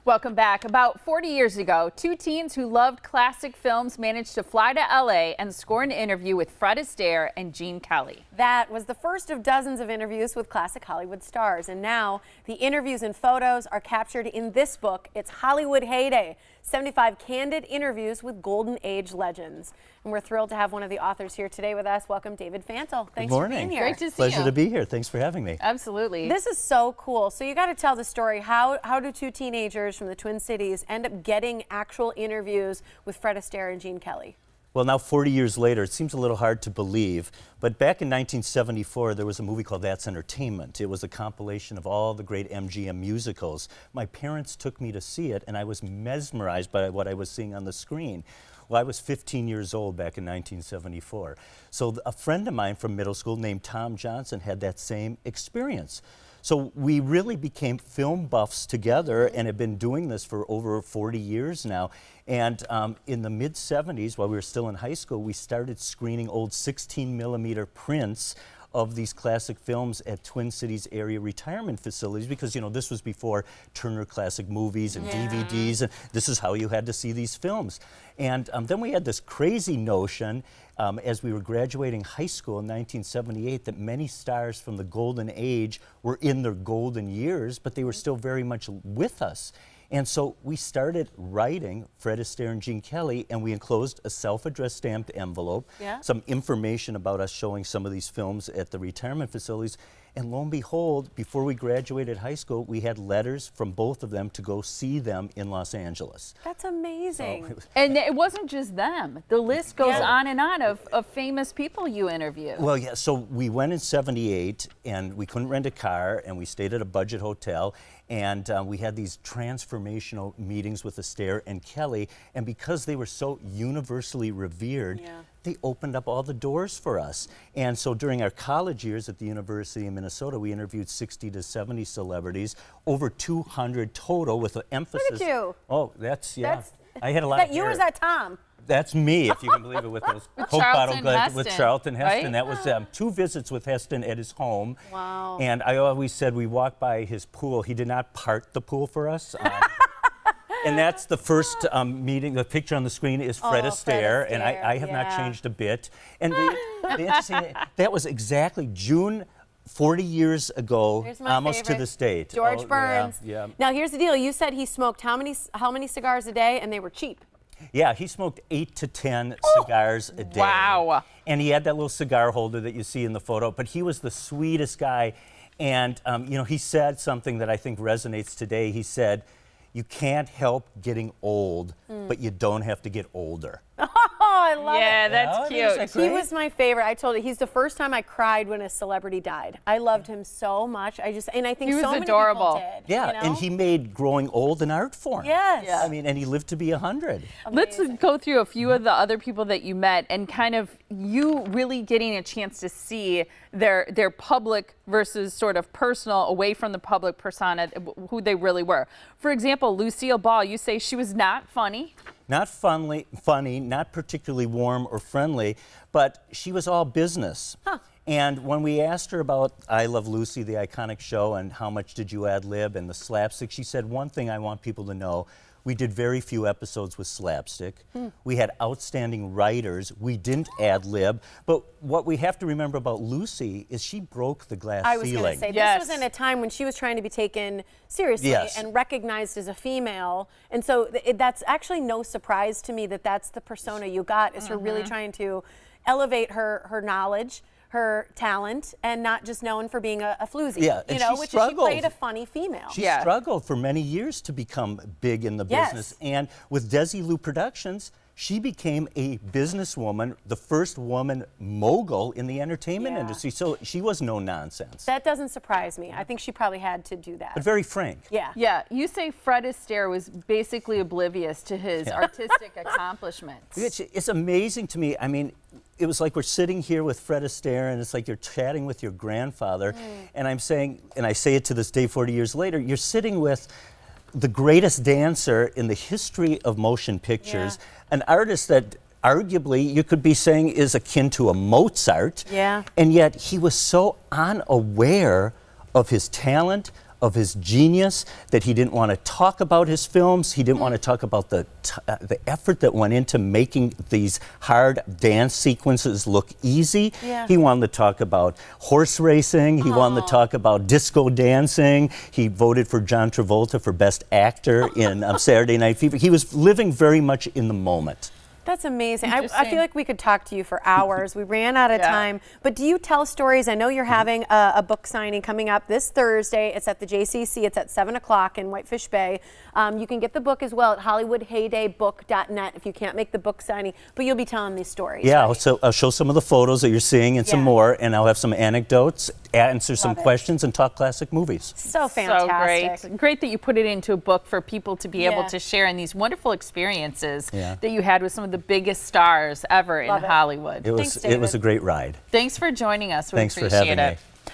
Welcome back. About 40 years ago, two teens who loved classic films managed to fly to LA and score an interview with Fred Astaire and Gene Kelly. That was the first of dozens of interviews with classic Hollywood stars. And now the interviews and photos are captured in this book. It's Hollywood Heyday, 75 candid interviews with golden age legends. And we're thrilled to have one of the authors here today with us. Welcome, David Fantle. Thanks for being here. Great to see you. Pleasure to be here. Thanks for having me. Absolutely. This is so cool. So you got to tell the story. How do two teenagers from the Twin Cities end up getting actual interviews with Fred Astaire and Gene Kelly? Well, now 40 years later, it seems a little hard to believe, but back in 1974, there was a movie called That's Entertainment. It was a compilation of all the great MGM musicals. My parents took me to see it, and I was mesmerized by what I was seeing on the screen. Well, I was 15 years old back in 1974. So a friend of mine from middle school named Tom Johnson had that same experience. So we really became film buffs together and have been doing this for over 40 years now. And in the mid-70s, while we were still in high school, we started screening old 16mm prints of these classic films at Twin Cities area retirement facilities because, you know, this was before Turner Classic Movies and DVDs, and this is how you had to see these films. And then we had this crazy notion as we were graduating high school in 1978 that many stars from the golden age were in their golden years, but they were still very much with us. And so we started writing Fred Astaire and Gene Kelly, and we enclosed a self-addressed stamped envelope, some information about us showing some of these films at the retirement facilities. And lo and behold, before we graduated high school, we had letters from both of them to go see them in Los Angeles. That's amazing. So And it wasn't just them. The list goes on and on of famous people you interview. Well, yeah, so we went in '78, and we couldn't rent a car, and we stayed at a budget hotel, and we had these transformational meetings with Astaire and Kelly, and because they were so universally revered, they opened up all the doors for us. And so during our college years at the University of Minnesota, we interviewed 60 to 70 celebrities, over 200 total, with an emphasis. Look at you. Oh, I had a lot of That you hair. or is that Tom? That's me, if you can believe it, with those Coke bottle glasses with Charlton Heston. Right? That was 2 visits with Heston at his home. Wow. And I always said we walked by his pool. He did not part the pool for us. And that's the first meeting. The picture on the screen is Fred Astaire, and I have not changed a bit. And the interesting, that was exactly June 40 years ago, almost to this date. George Burns. Yeah. Now here's the deal. You said he smoked how many cigars a day, and they were cheap? Yeah, he smoked 8 to 10 cigars a day. Wow. And he had that little cigar holder that you see in the photo, but he was the sweetest guy. And, you know, he said something that I think resonates today. He said, "You can't help getting old, but you don't have to get older." Oh, I love it. Yeah, that's cute. He was my favorite. I told you, he's the first time I cried when a celebrity died. I loved him so much. And I think He was so many adorable. people did. Yeah, you know? and he made growing old an art form. Yes. Yeah. I mean, and he lived to be 100. Let's go through a few of the other people that you met and kind of you really getting a chance to see their public versus sort of personal, away from the public persona, who they really were. For example, Lucille Ball, you say she was not funny. Not funny, not particularly warm or friendly, but she was all business. And when we asked her about I Love Lucy, the iconic show, and how much did you ad-lib and the slapstick, she said, one thing I want people to know, we did very few episodes with slapstick. We had outstanding writers. We didn't ad-lib. But what we have to remember about Lucy is she broke the glass ceiling. I was going to say, this was in a time when she was trying to be taken seriously and recognized as a female. And so that's actually no surprise to me that that's the persona you got, is her really trying to elevate her knowledge, her talent, and not just known for being a floozy. Yeah, you know, which is she played a funny female. She struggled for many years to become big in the business. And with Desilu Productions, she became a businesswoman, the first woman mogul in the entertainment industry. So she was no nonsense. That doesn't surprise me. I think she probably had to do that. But very frank. Yeah, you say Fred Astaire was basically oblivious to his artistic accomplishments. It's amazing to me. I mean, it was like we're sitting here with Fred Astaire, and it's like you're chatting with your grandfather. And I'm saying, and I say it to this day 40 years later, you're sitting with the greatest dancer in the history of motion pictures, an artist that arguably you could be saying is akin to a Mozart. And yet he was so unaware of his talent, of his genius, that he didn't want to talk about his films. He didn't want to talk about the effort that went into making these hard dance sequences look easy. Yeah. He wanted to talk about horse racing. He wanted to talk about disco dancing. He voted for John Travolta for Best Actor in Saturday Night Fever. He was living very much in the moment. That's amazing. I feel like we could talk to you for hours. We ran out of time. But do you tell stories? I know you're having a book signing coming up this Thursday. It's at the JCC. It's at 7 o'clock in Whitefish Bay. You can get the book as well at HollywoodHeydayBook.net if you can't make the book signing. But you'll be telling these stories. Yeah, right? so I'll show some of the photos that you're seeing and some more, and I'll have some anecdotes, answer some questions, and talk classic movies. So fantastic. So great. Great that you put it into a book for people to be able to share in these wonderful experiences that you had with some of the biggest stars ever in Hollywood. It was a great ride. Thanks for joining us. We Thanks appreciate for having it. me.